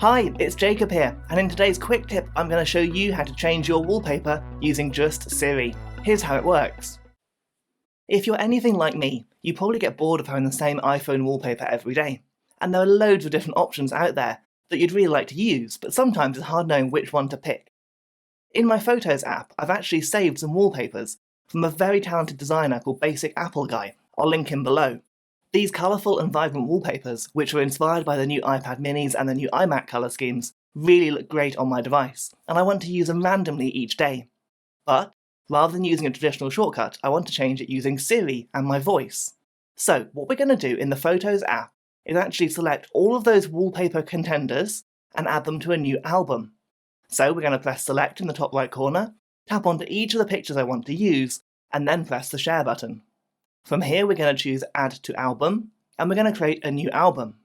Hi, it's Jacob here, and in today's quick tip I'm going to show you how to change your wallpaper using just Siri. Here's how it works. If you're anything like me, you probably get bored of having the same iPhone wallpaper every day, and there are loads of different options out there that you'd really like to use, but sometimes it's hard knowing which one to pick. In my Photos app, I've actually saved some wallpapers from a very talented designer called Basic Apple Guy. I'll link him below. These colourful and vibrant wallpapers, which were inspired by the new iPad minis and the new iMac colour schemes, really look great on my device, and I want to use them randomly each day. But, rather than using a traditional shortcut, I want to change it using Siri and my voice. So, what we're going to do in the Photos app is actually select all of those wallpaper contenders and add them to a new album. So we're going to press Select in the top right corner, tap onto each of the pictures I want to use, and then press the Share button. From here we're going to choose Add to Album, and we're going to create a new album.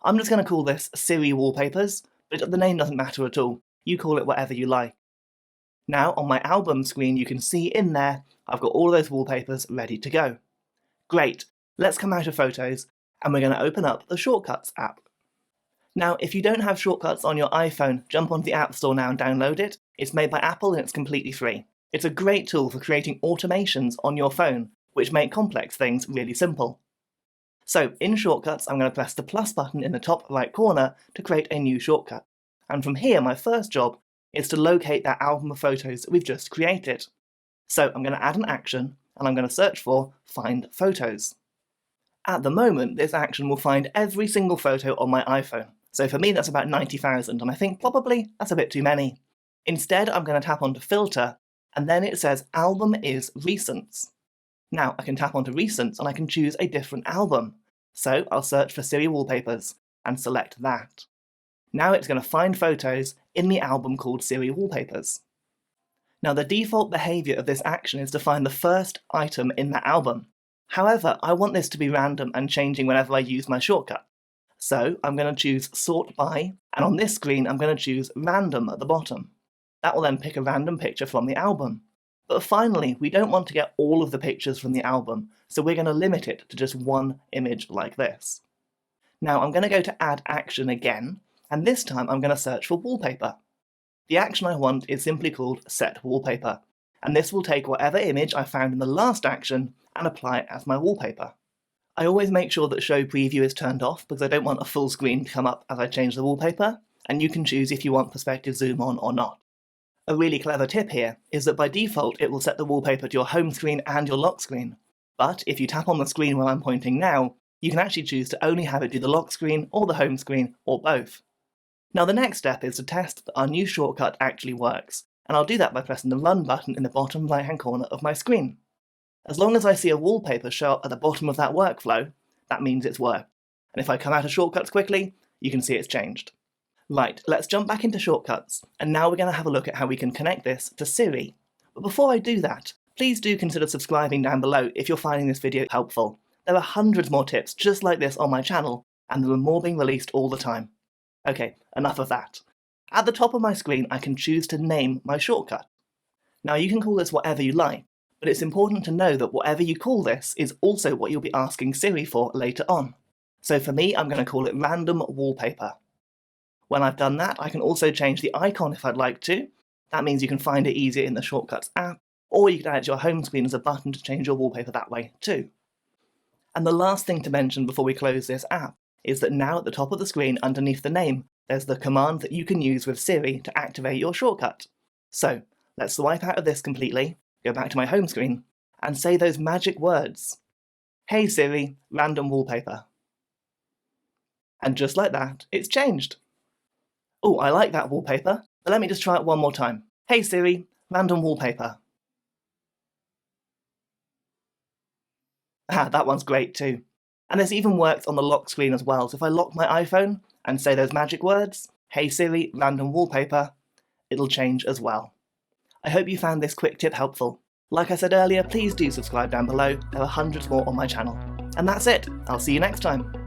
I'm just going to call this Siri Wallpapers, but the name doesn't matter at all. You call it whatever you like. Now on my album screen you can see in there I've got all those wallpapers ready to go. Great, let's come out of Photos, and we're going to open up the Shortcuts app. Now, if you don't have Shortcuts on your iPhone, jump onto the App Store now and download it. It's made by Apple and it's completely free. It's a great tool for creating automations on your phone, which make complex things really simple. So, in Shortcuts, I'm going to press the plus button in the top right corner to create a new shortcut. And from here, my first job is to locate that album of photos that we've just created. So, I'm going to add an action, and I'm going to search for Find Photos. At the moment, this action will find every single photo on my iPhone. So for me that's about 90,000, and I think probably that's a bit too many. Instead I'm going to tap onto Filter, and then it says Album is Recents. Now I can tap onto Recents and I can choose a different album. So I'll search for Siri Wallpapers and select that. Now it's going to find photos in the album called Siri Wallpapers. Now the default behaviour of this action is to find the first item in that album. However, I want this to be random and changing whenever I use my shortcut. So I'm going to choose Sort By, and on this screen I'm going to choose Random at the bottom. That will then pick a random picture from the album. But finally, we don't want to get all of the pictures from the album, so we're going to limit it to just one image like this. Now I'm going to go to Add Action again, and this time I'm going to search for Wallpaper. The action I want is simply called Set Wallpaper, and this will take whatever image I found in the last action and apply it as my wallpaper. I always make sure that Show Preview is turned off because I don't want a full screen to come up as I change the wallpaper, and you can choose if you want Perspective Zoom on or not. A really clever tip here is that by default it will set the wallpaper to your home screen and your lock screen, but if you tap on the screen where I'm pointing now, you can actually choose to only have it do the lock screen or the home screen or both. Now the next step is to test that our new shortcut actually works, and I'll do that by pressing the Run button in the bottom right hand corner of my screen. As long as I see a wallpaper show up at the bottom of that workflow, that means it's worked. And if I come out of Shortcuts quickly, you can see it's changed. Right, let's jump back into Shortcuts, and now we're going to have a look at how we can connect this to Siri. But before I do that, please do consider subscribing down below if you're finding this video helpful. There are hundreds more tips just like this on my channel, and there are more being released all the time. Okay, enough of that. At the top of my screen, I can choose to name my shortcut. Now you can call this whatever you like, but it's important to know that whatever you call this is also what you'll be asking Siri for later on. So for me, I'm going to call it Random Wallpaper. When I've done that, I can also change the icon if I'd like to. That means you can find it easier in the Shortcuts app, or you can add it to your home screen as a button to change your wallpaper that way too. And the last thing to mention before we close this app is that now at the top of the screen underneath the name, there's the command that you can use with Siri to activate your shortcut. So let's swipe out of this completely, go back to my home screen, and say those magic words. Hey Siri, Random Wallpaper. And just like that, it's changed. Oh, I like that wallpaper, but let me just try it one more time. Hey Siri, Random Wallpaper. Ah, that one's great too. And this even works on the lock screen as well, so if I lock my iPhone and say those magic words, Hey Siri, Random Wallpaper, it'll change as well. I hope you found this quick tip helpful. Like I said earlier, please do subscribe down below, there are hundreds more on my channel. And that's it, I'll see you next time.